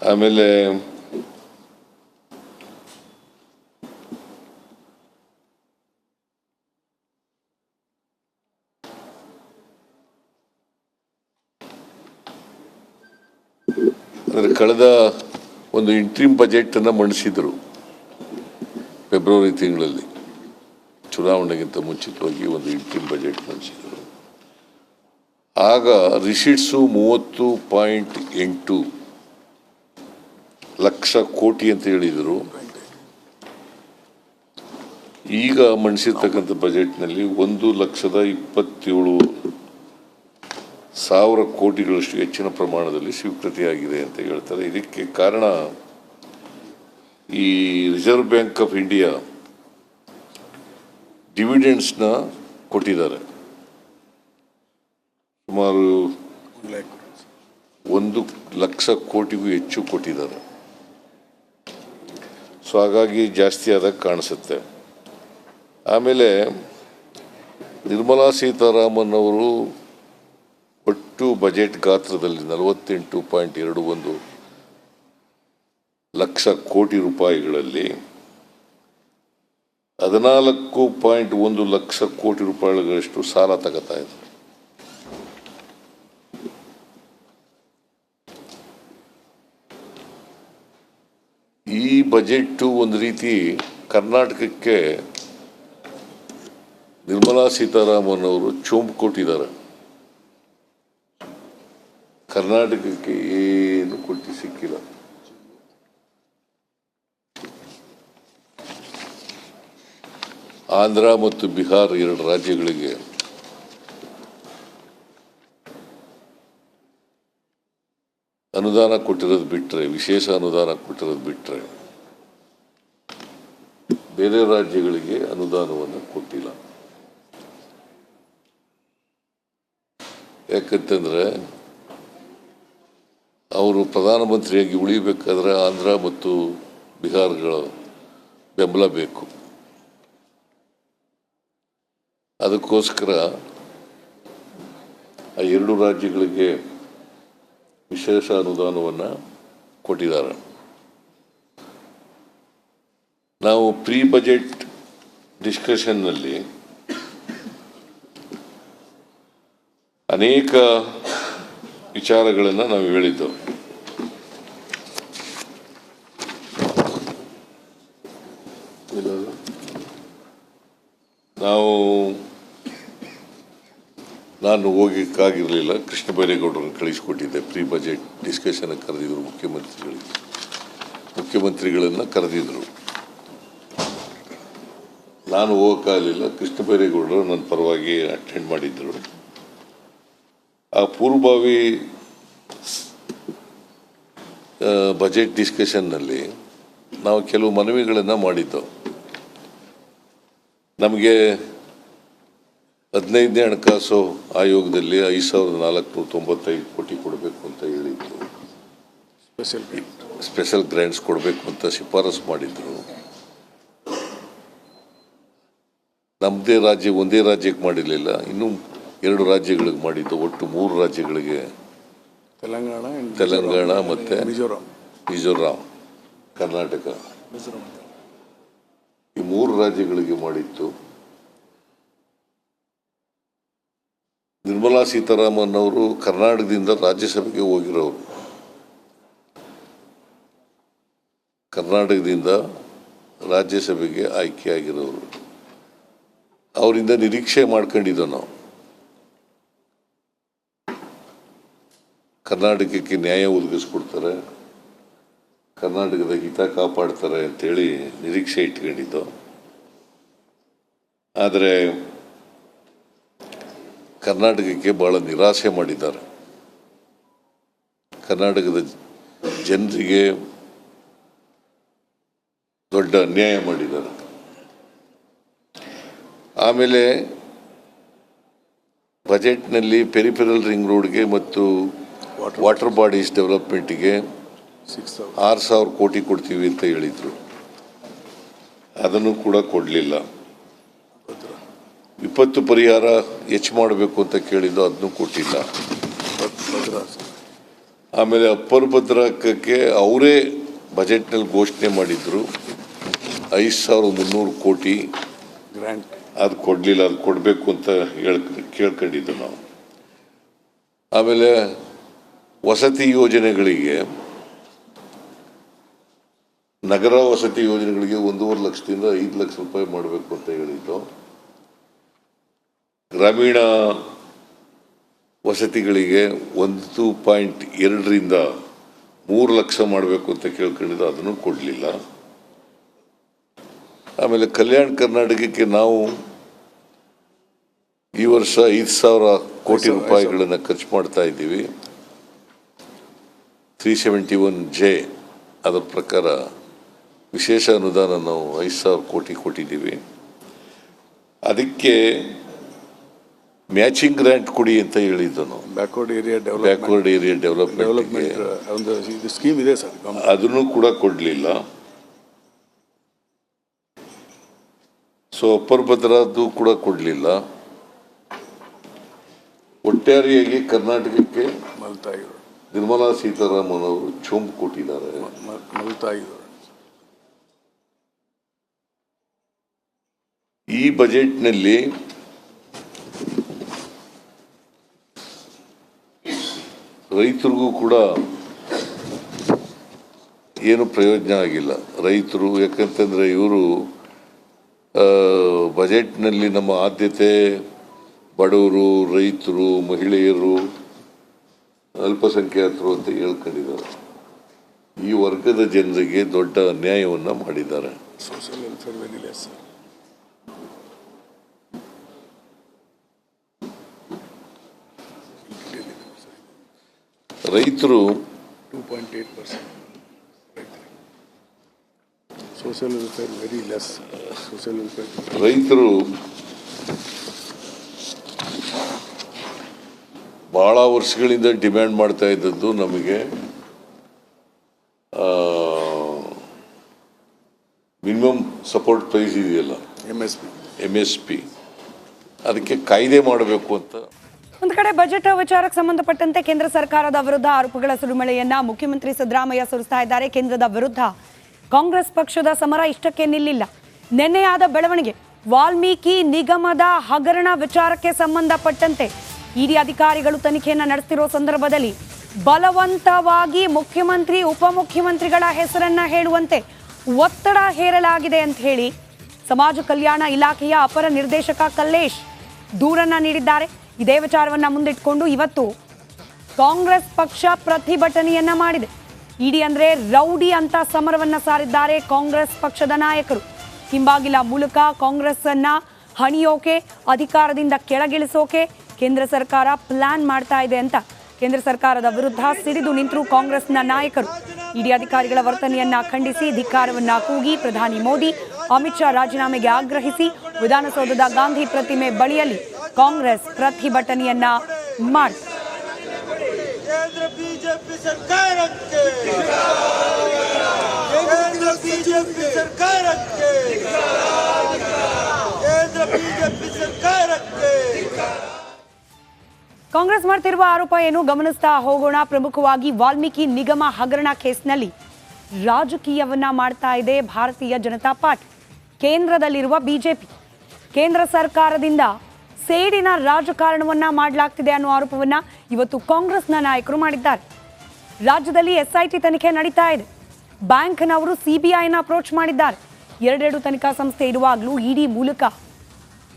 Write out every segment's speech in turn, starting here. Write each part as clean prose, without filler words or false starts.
ಆಮೇಲೆ ಕಳೆದ ಒಂದು ಇಂಟ್ರಿಮ್ ಬಜೆಟ್ ಅನ್ನು ಮಂಡಿಸಿದರು ಫೆಬ್ರವರಿ ತಿಂಗಳಲ್ಲಿ, ಚುನಾವಣೆಗಿಂತ ಮುಂಚಿತವಾಗಿ ಒಂದು ಇಂಟ್ರಿಮ್ ಬಜೆಟ್ ಮಂಡಿಸಿದರು. ಆಗ ರಿಸೀಟ್ಸು 30.8 ಲಕ್ಷ ಕೋಟಿ ಅಂತ ಹೇಳಿದರು. ಈಗ ಮಂಡಿಸಿರ್ತಕ್ಕಂಥ ಬಜೆಟ್ನಲ್ಲಿ 1,27,000 ಕೋಟಿಗಳಷ್ಟು ಹೆಚ್ಚಿನ ಪ್ರಮಾಣದಲ್ಲಿ ಸ್ವೀಕೃತಿಯಾಗಿದೆ ಅಂತ ಹೇಳ್ತಾರೆ. ಇದಕ್ಕೆ ಕಾರಣ ಈ ರಿಸರ್ವ್ ಬ್ಯಾಂಕ್ ಆಫ್ ಇಂಡಿಯಾ ಡಿವಿಡೆಂಡ್ಸ್ನ ಕೊಟ್ಟಿದ್ದಾರೆ. ಸುಮಾರು 1,00,000 ಕೋಟಿಗೂ ಹೆಚ್ಚು ಕೊಟ್ಟಿದ್ದಾರೆ. ಸೊ ಹಾಗಾಗಿ ಜಾಸ್ತಿ ಆದಾಗ ಕಾಣಿಸುತ್ತೆ. ಆಮೇಲೆ ನಿರ್ಮಲಾ ಸೀತಾರಾಮನ್ ಅವರು ಒಟ್ಟು ಬಜೆಟ್ ಗಾತ್ರದಲ್ಲಿ 48.21 ಲಕ್ಷ ಕೋಟಿ ರೂಪಾಯಿಗಳಲ್ಲಿ 14.1 ಲಕ್ಷ ಕೋಟಿ ರೂಪಾಯಿಗಳಷ್ಟು ಸಾಲ ತಗೋತಾ ಇದ್ದಾರೆ. ಈ ಬಜೆಟ್ ಒಂದು ರೀತಿ ಕರ್ನಾಟಕಕ್ಕೆ ನಿರ್ಮಲಾ ಸೀತಾರಾಮನ್ ಅವರು ಚೊಂಬು ಕೊಟ್ಟಿದ್ದಾರೆ. ಕರ್ನಾಟಕಕ್ಕೆ ಏನು ಕೊಟ್ಟು ಸಿಕ್ಕಿಲ್ಲ. ಆಂಧ್ರ ಮತ್ತು ಬಿಹಾರ 2 ರಾಜ್ಯಗಳಿಗೆ ಅನುದಾನ ಕೊಟ್ಟಿರೋದು ಬಿಟ್ಟರೆ, ವಿಶೇಷ ಅನುದಾನ ಕೊಟ್ಟಿರೋದು ಬಿಟ್ಟರೆ ಬೇರೆ ರಾಜ್ಯಗಳಿಗೆ ಅನುದಾನವನ್ನು ಕೊಟ್ಟಿಲ್ಲ. ಯಾಕಂತಂದ್ರೆ ಅವರು ಪ್ರಧಾನಮಂತ್ರಿಯಾಗಿ ಉಳಿಬೇಕಾದ್ರೆ ಆಂಧ್ರ ಮತ್ತು ಬಿಹಾರಗಳ ಬೆಂಬಲ ಬೇಕು. ಅದಕ್ಕೋಸ್ಕರ ಆ 2 ರಾಜ್ಯಗಳಿಗೆ ವಿಶೇಷ ಅನುದಾನವನ್ನು ಕೊಟ್ಟಿದ್ದಾರೆ. ನಾವು ಪ್ರೀ ಬಜೆಟ್ ಡಿಸ್ಕಷನ್ನಲ್ಲಿ ಅನೇಕ ವಿಚಾರಗಳನ್ನು ನಾವು ಹೇಳಿದ್ದೆವು. ನಾನು ಹೋಗಕ್ಕಾಗಿರಲಿಲ್ಲ, ಕೃಷ್ಣ ಬೈರೇಗೌಡರನ್ನು ಕಳಿಸಿಕೊಟ್ಟಿದ್ದೆ. ಪ್ರೀ ಬಜೆಟ್ ಡಿಸ್ಕಷನ್ ಕರೆದಿದ್ರು, ಮುಖ್ಯಮಂತ್ರಿಗಳನ್ನು ಕರೆದಿದ್ರು. ನಾನು ಹೋಗೋಕ್ಕಾಗಲಿಲ್ಲ, ಕೃಷ್ಣ ಬೈರೇಗೌಡರು ನನ್ನ ಪರವಾಗಿ ಅಟೆಂಡ್ ಮಾಡಿದ್ದರು. ಆ ಪೂರ್ವಭಾವಿ ಬಜೆಟ್ ಡಿಸ್ಕಷನ್ನಲ್ಲಿ ನಾವು ಕೆಲವು ಮನವಿಗಳನ್ನು ಮಾಡಿದ್ದೆವು. ನಮಗೆ 15ನೇ ಹಣಕಾಸು ಆಯೋಗದಲ್ಲಿ 5,495 ಕೋಟಿ ಕೊಡಬೇಕು ಅಂತ ಹೇಳಿದ್ರು. ಸ್ಪೆಷಲ್ ಗ್ರ್ಯಾಂಟ್ಸ್ ಕೊಡಬೇಕು ಅಂತ ಶಿಫಾರಸು ಮಾಡಿದ್ರು. ನಮ್ಮದೇ ರಾಜ್ಯ ಒಂದೇ ರಾಜ್ಯಕ್ಕೆ ಮಾಡಿರಲಿಲ್ಲ, ಇನ್ನೂ 2 ರಾಜ್ಯಗಳಿಗೆ ಮಾಡಿದ್ದು. ಒಟ್ಟು 3 ರಾಜ್ಯಗಳಿಗೆ, ತೆಲಂಗಾಣ ಮತ್ತು ಮಿಜೋರಾಂ, ಕರ್ನಾಟಕ, ಈ 3 ರಾಜ್ಯಗಳಿಗೆ ಮಾಡಿತ್ತು. ನಿರ್ಮಲಾ ಸೀತಾರಾಮನ್ ಅವರು ಕರ್ನಾಟಕದಿಂದ ರಾಜ್ಯಸಭೆಗೆ ಹೋಗಿರೋರು. ಕರ್ನಾಟಕದಿಂದ ರಾಜ್ಯಸಭೆಗೆ ಆಯ್ಕೆಯಾಗಿರೋರು. ಅವರಿಂದ ನಿರೀಕ್ಷೆ ಮಾಡ್ಕೊಂಡಿದ್ದೋ ನಾವು, ಕರ್ನಾಟಕಕ್ಕೆ ನ್ಯಾಯ ಒದಗಿಸ್ಕೊಡ್ತಾರೆ, ಕರ್ನಾಟಕದ ಹಿತ ಕಾಪಾಡ್ತಾರೆ ಅಂತೇಳಿ ನಿರೀಕ್ಷೆ ಇಟ್ಕೊಂಡಿದ್ದು. ಆದರೆ ಕರ್ನಾಟಕಕ್ಕೆ ಭಾಳ ನಿರಾಸೆ ಮಾಡಿದ್ದಾರೆ. ಕರ್ನಾಟಕದ ಜನರಿಗೆ ದೊಡ್ಡ ಅನ್ಯಾಯ ಮಾಡಿದ್ದಾರೆ. ಆಮೇಲೆ ಬಜೆಟ್ನಲ್ಲಿ ಪೆರಿಫೆರಲ್ ರಿಂಗ್ ರೋಡ್ಗೆ ಮತ್ತು ವಾಟರ್ ಬಾಡೀಸ್ ಡೆವಲಪ್ಮೆಂಟ್ಗೆ 6,000 ಕೋಟಿ ಕೊಡ್ತೀವಿ ಅಂತ ಹೇಳಿದರು. ಅದನ್ನು ಕೂಡ ಕೊಡಲಿಲ್ಲ. ವಿಪತ್ತು ಪರಿಹಾರ ಹೆಚ್ಚು ಮಾಡಬೇಕು ಅಂತ ಕೇಳಿದ್ದು, ಅದನ್ನು ಕೊಟ್ಟಿಲ್ಲ. ಆಮೇಲೆ ಅಪ್ಪರ್ ಭದ್ರಾಕಕ್ಕೆ ಅವರೇ ಬಜೆಟ್ನಲ್ಲಿ ಘೋಷಣೆ ಮಾಡಿದ್ರು 5,300 ಕೋಟಿ ಗ್ರಾಂಟ್. ಅದು ಕೊಡಲಿಲ್ಲ, ಅದು ಕೊಡಬೇಕು ಅಂತ ಕೇಳ್ಕೊಂಡಿದ್ದು ನಾವು. ಆಮೇಲೆ ವಸತಿ ಯೋಜನೆಗಳಿಗೆ, ನಗರ ವಸತಿ ಯೋಜನೆಗಳಿಗೆ 1.5 ಲಕ್ಷದಿಂದ 5 ಲಕ್ಷ ರೂಪಾಯಿ ಮಾಡಬೇಕು ಅಂತ ಹೇಳಿದ್ದು. ಗ್ರಾಮೀಣ ವಸತಿಗಳಿಗೆ 1.2ರಿಂದ 3 ಲಕ್ಷ ಮಾಡಬೇಕು ಅಂತ ಕೇಳ್ಕೊಂಡಿದ್ದು, ಅದನ್ನು ಕೊಡಲಿಲ್ಲ. ಆಮೇಲೆ ಕಲ್ಯಾಣ ಕರ್ನಾಟಕಕ್ಕೆ ನಾವು ಈ ವರ್ಷ 5,000 ಕೋಟಿ ರೂಪಾಯಿಗಳನ್ನು ಖರ್ಚು ಮಾಡ್ತಾ ಇದ್ದೀವಿ. 371J ಅದರ ಪ್ರಕಾರ ವಿಶೇಷ ಅನುದಾನ ನಾವು 5,000 ಕೋಟಿ ಕೊಟ್ಟಿದ್ದೀವಿ. ಅದಕ್ಕೆ ಮ್ಯಾಚಿಂಗ್ ಗ್ರಾಂಟ್ ಕೊಡಿ ಅಂತ ಹೇಳಿದ್ದು ನಾವು. ಬ್ಯಾಕ್ವರ್ಡ್ ಏರಿಯಾ ಡೆವಲಪ್ಮೆಂಟ್ ಒಂದು ಸ್ಕೀಮ್ ಇದೆ ಸರ್, ಅದನ್ನು ಕೂಡ ಕೊಡಲಿಲ್ಲ. ಸೊ ಅಪ್ಪರ್ ಭದ್ರಾದ್ದು ಕೂಡ ಕೊಡಲಿಲ್ಲ. ಒಟ್ಟಾರೆಯಾಗಿ ಕರ್ನಾಟಕಕ್ಕೆ ನಿರ್ಮಲಾ ಸೀತಾರಾಮನ್ ಅವರು ಚೊಂಬು ಕೊಟ್ಟಿದ್ದಾರೆ. ಈ ಬಜೆಟ್ನಲ್ಲಿ ರೈತರಿಗೂ ಕೂಡ ಏನು ಪ್ರಯೋಜನ ಆಗಿಲ್ಲ. ರೈತರು ಯಾಕಂತಂದರೆ ಇವರು ಬಜೆಟ್ನಲ್ಲಿ ನಮ್ಮ ಆದ್ಯತೆ ಬಡವರು, ರೈತರು, ಮಹಿಳೆಯರು, ಅಲ್ಪಸಂಖ್ಯಾತರು ಅಂತ ಹೇಳ್ಕೊಂಡಿದ್ದಾರೆ. ಈ ವರ್ಗದ ಜನರಿಗೆ ದೊಡ್ಡ ಅನ್ಯಾಯವನ್ನು ಮಾಡಿದ್ದಾರೆ. Social welfare very less. ರೈತರು 2.8%. Social welfare very less. Social welfare ರೈತರು ಬಹಳ ವರ್ಷಗಳಿಂದ ಡಿಮ್ಯಾಂಡ್ ಮಾಡ್ತಾ ಇದ್ದದ್ದು ನಮಗೆ ಮಿನಿಮಮ್ ಸಪೋರ್ಟ್ ಪ್ರೈಸ್ ಇದೆಯಲ್ಲ, MSP, ಅದಕ್ಕೆ ಕಾಯ್ದೆ ಮಾಡಬೇಕು ಅಂತ. ಒಂದು ಕಡೆ ಬಜೆಟ್ ವಿಚಾರಕ್ಕೆ ಸಂಬಂಧಪಟ್ಟಂತೆ ಕೇಂದ್ರ ಸರ್ಕಾರದ ವಿರುದ್ಧ ಆರೋಪಗಳ ಸುರಿಮಳೆಯನ್ನ ಮುಖ್ಯಮಂತ್ರಿ ಸಿದ್ದರಾಮಯ್ಯ ಸುರಿಸ್ತಾ ಇದ್ದಾರೆ. ಕೇಂದ್ರದ ವಿರುದ್ಧ ಕಾಂಗ್ರೆಸ್ ಪಕ್ಷದ ಸಮರ ಇಷ್ಟಕ್ಕೆ ನಿಲ್ಲಿಲ್ಲ. ನಿನ್ನೆಯಾದ ಬೆಳವಣಿಗೆ, ವಾಲ್ಮೀಕಿ ನಿಗಮದ ಹಗರಣ ವಿಚಾರಕ್ಕೆ ಸಂಬಂಧಪಟ್ಟಂತೆ ಇಡಿ ಅಧಿಕಾರಿಗಳು ತನಿಖೆಯನ್ನು ನಡೆಸ್ತಿರೋ ಸಂದರ್ಭದಲ್ಲಿ ಬಲವಂತವಾಗಿ ಮುಖ್ಯಮಂತ್ರಿ ಉಪಮುಖ್ಯಮಂತ್ರಿಗಳ ಹೆಸರನ್ನ ಹೇಳುವಂತೆ ಒತ್ತಡ ಹೇರಲಾಗಿದೆ ಅಂತ ಹೇಳಿ ಸಮಾಜ ಕಲ್ಯಾಣ ಇಲಾಖೆಯ ಅಪರ ನಿರ್ದೇಶಕ ಕಲ್ಲೇಶ್ ದೂರನ್ನ ನೀಡಿದ್ದಾರೆ. ಇದೇ ವಿಚಾರವನ್ನ ಮುಂದಿಟ್ಕೊಂಡು ಇವತ್ತು ಕಾಂಗ್ರೆಸ್ ಪಕ್ಷ ಪ್ರತಿಭಟನೆಯನ್ನ ಮಾಡಿದೆ. ಇಡಿ ಅಂದ್ರೆ ರೌಡಿ ಅಂತ ಸಮರವನ್ನ ಸಾರಿದ್ದಾರೆ ಕಾಂಗ್ರೆಸ್ ಪಕ್ಷದ ನಾಯಕರು. ಹಿಂಬಾಗಿಲ ಮೂಲಕ ಕಾಂಗ್ರೆಸ್ ಅನ್ನ ಹಣಿಯೋಕೆ, ಅಧಿಕಾರದಿಂದ ಕೆಳಗಿಳಿಸೋಕೆ ಕೇಂದ್ರ ಸರ್ಕಾರ ಪ್ಲಾನ್ ಮಾಡ್ತಾ ಇದೆ ಅಂತ ಕೇಂದ್ರ ಸರ್ಕಾರದ ವಿರುದ್ಧ ಸಿಡಿದು ನಿಂತರು ಕಾಂಗ್ರೆಸ್ನ ನಾಯಕರು. ಇಡಿ ಅಧಿಕಾರಿಗಳ ವರ್ತನೆಯನ್ನ ಖಂಡಿಸಿ ಧಿಕ್ಕಾರವನ್ನ ಕೂಗಿ ಪ್ರಧಾನಿ ಮೋದಿ, ಅಮಿತ್ ಶಾ ರಾಜೀನಾಮೆಗೆ ಆಗ್ರಹಿಸಿ ವಿಧಾನಸೌಧದ ಗಾಂಧಿ ಪ್ರತಿಮೆ ಬಳಿಯಲ್ಲಿ ಕಾಂಗ್ರೆಸ್ ಪ್ರತಿಭಟನೆಯನ್ನ ಮಾಡಿತು. ಕಾಂಗ್ರೆಸ್ ಮಾಡ್ತಿರುವ ಆರೋಪ ಏನು ಗಮನಿಸ್ತಾ ಹೋಗೋಣ. ಪ್ರಮುಖವಾಗಿ ವಾಲ್ಮೀಕಿ ನಿಗಮ ಹಗರಣ ಕೇಸ್ನಲ್ಲಿ ರಾಜಕೀಯವನ್ನ ಮಾಡ್ತಾ ಇದೆ ಭಾರತೀಯ ಜನತಾ ಪಾರ್ಟಿ, ಕೇಂದ್ರದಲ್ಲಿರುವ ಬಿಜೆಪಿ. ಕೇಂದ್ರ ಸರ್ಕಾರದಿಂದ ಸೇಡಿನ ರಾಜಕಾರಣವನ್ನ ಮಾಡಲಾಗ್ತಿದೆ ಅನ್ನೋ ಆರೋಪವನ್ನ ಇವತ್ತು ಕಾಂಗ್ರೆಸ್ನ ನಾಯಕರು ಮಾಡಿದ್ದಾರೆ. ರಾಜ್ಯದಲ್ಲಿ SIT ತನಿಖೆ ನಡೀತಾ ಇದೆ. ಬ್ಯಾಂಕ್ನವರು CBIನ ಅಪ್ರೋಚ್ ಮಾಡಿದ್ದಾರೆ. ಎರಡೆರಡು ತನಿಖಾ ಸಂಸ್ಥೆ ಇರುವಾಗಲೂ ಇಡಿ ಮೂಲಕ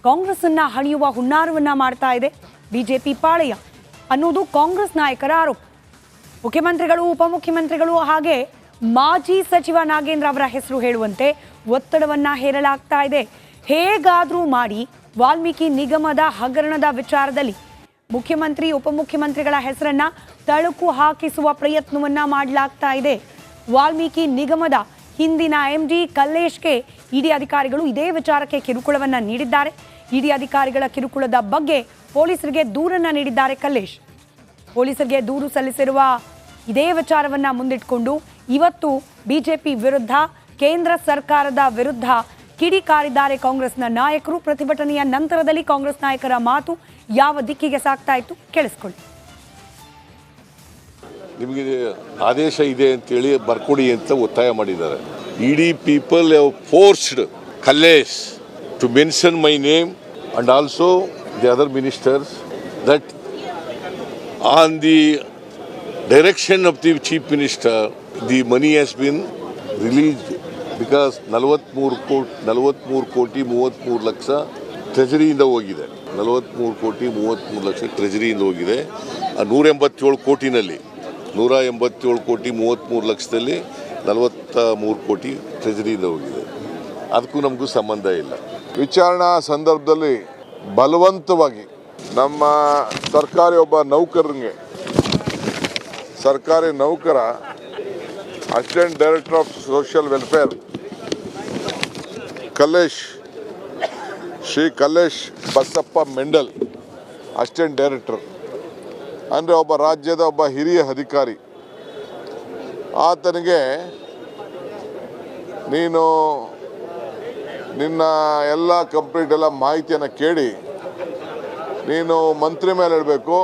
ಕಾಂಗ್ರೆಸ್ ಅನ್ನ ಹಣಿಯುವ ಹುನ್ನಾರವನ್ನ ಮಾಡ್ತಾ ಇದೆ ಬಿಜೆಪಿ ಪಾಳೆಯ ಅನ್ನೋದು ಕಾಂಗ್ರೆಸ್ ನಾಯಕರ ಆರೋಪ. ಮುಖ್ಯಮಂತ್ರಿಗಳು, ಉಪಮುಖ್ಯಮಂತ್ರಿಗಳು ಹಾಗೆ ಮಾಜಿ ಸಚಿವ ನಾಗೇಂದ್ರ ಅವರ ಹೆಸರು ಹೇಳುವಂತೆ ಒತ್ತಡವನ್ನ ಹೇರಲಾಗ್ತಾ ಇದೆ. ಹೇಗಾದ್ರೂ ಮಾಡಿ ವಾಲ್ಮೀಕಿ ನಿಗಮದ ಹಗರಣದ ವಿಚಾರದಲ್ಲಿ ಮುಖ್ಯಮಂತ್ರಿ, ಉಪಮುಖ್ಯಮಂತ್ರಿಗಳ ಹೆಸರನ್ನ ತಳುಕು ಹಾಕಿಸುವ ಪ್ರಯತ್ನವನ್ನ ಮಾಡಲಾಗ್ತಾ ಇದೆ. ವಾಲ್ಮೀಕಿ ನಿಗಮದ ಹಿಂದಿನ MD ಕಲ್ಲೇಶ್ಗೆ ಇಡಿ ಅಧಿಕಾರಿಗಳು ಇದೇ ವಿಚಾರಕ್ಕೆ ಕಿರುಕುಳವನ್ನ ನೀಡಿದ್ದಾರೆ. ಇಡಿ ಅಧಿಕಾರಿಗಳ ಕಿರುಕುಳದ ಬಗ್ಗೆ ಪೊಲೀಸರಿಗೆ ದೂರನ್ನ ನೀಡಿದ್ದಾರೆ ಕಲ್ಲೇಶ್. ಪೊಲೀಸರಿಗೆ ದೂರು ಸಲ್ಲಿಸಿರುವ ಇದೇ ವಿಚಾರವನ್ನ ಮುಂದಿಟ್ಕೊಂಡು ಇವತ್ತು ಬಿಜೆಪಿ ವಿರುದ್ಧ, ಕೇಂದ್ರ ಸರ್ಕಾರದ ವಿರುದ್ಧ ಕಿಡಿಕಾರಿದ್ದಾರೆ ಕಾಂಗ್ರೆಸ್ನ ನಾಯಕರು. ಪ್ರತಿಭಟನೆಯ ನಂತರದಲ್ಲಿ ಕಾಂಗ್ರೆಸ್ ನಾಯಕರ ಮಾತು ಯಾವ ದಿಕ್ಕಿಗೆ ಸಾಗ್ತಾ ಇತ್ತು ಕೇಳಿಸ್ಕೊಳ್ಳಿ. ನಿಮಗೆ ಆದೇಶ ಇದೆ ಅಂತೇಳಿ ಬರ್ಕೊಡಿ ಅಂತ ಒತ್ತಾಯ ಮಾಡಿದ್ದಾರೆ. ಇಡೀ people have forced Kallesh to mention my name and also the other ministers that on the direction of the chief minister the money has been released because 43 koti 33 lakh ಟ್ರೆಜರಿಯಿಂದ ಹೋಗಿದೆ. 43 ಕೋಟಿ 33 ಲಕ್ಷ ಟ್ರೆಜರಿಯಿಂದ ಹೋಗಿದೆ. ಆ 187 ಕೋಟಿನಲ್ಲಿ 187 ಕೋಟಿ 33 ಲಕ್ಷದಲ್ಲಿ 43 ಕೋಟಿ ಟ್ರೆಜರಿಯಿಂದ ಹೋಗಿದೆ. ಅದಕ್ಕೂ ನಮಗೂ ಸಂಬಂಧ ಇಲ್ಲ. ವಿಚಾರಣಾ ಸಂದರ್ಭದಲ್ಲಿ ಬಲವಂತವಾಗಿ ನಮ್ಮ ಸರ್ಕಾರಿ ಒಬ್ಬ ಸರ್ಕಾರಿ ನೌಕರ assistant director of social welfare Shri Kallesh Basappa Mendel assistant director ಅಂದರೆ ಒಬ್ಬ ರಾಜ್ಯದ ಒಬ್ಬ ಹಿರಿಯ ಅಧಿಕಾರಿ. ಆತನಿಗೆ ನೀನು ನಿನ್ನ ಎಲ್ಲ ಕಂಪ್ಲೀಟ್ ಎಲ್ಲ ಮಾಹಿತಿಯನ್ನು ಕೇಳಿ ನೀನು ಮಂತ್ರಿ ಮೇಲೆ ಹೇಳಬೇಕು,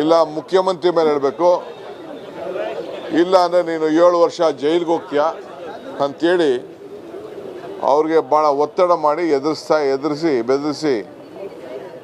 ಇಲ್ಲ ಮುಖ್ಯಮಂತ್ರಿ ಮೇಲೆ ಹೇಳಬೇಕು, ಇಲ್ಲ ಅಂದರೆ ನೀನು 7 ವರ್ಷ ಜೈಲಿಗೆ ಹೋಗ್ತೀಯ ಅಂಥೇಳಿ ಅವ್ರಿಗೆ ಭಾಳ ಒತ್ತಡ ಮಾಡಿ ಬೆದರಿಸಿ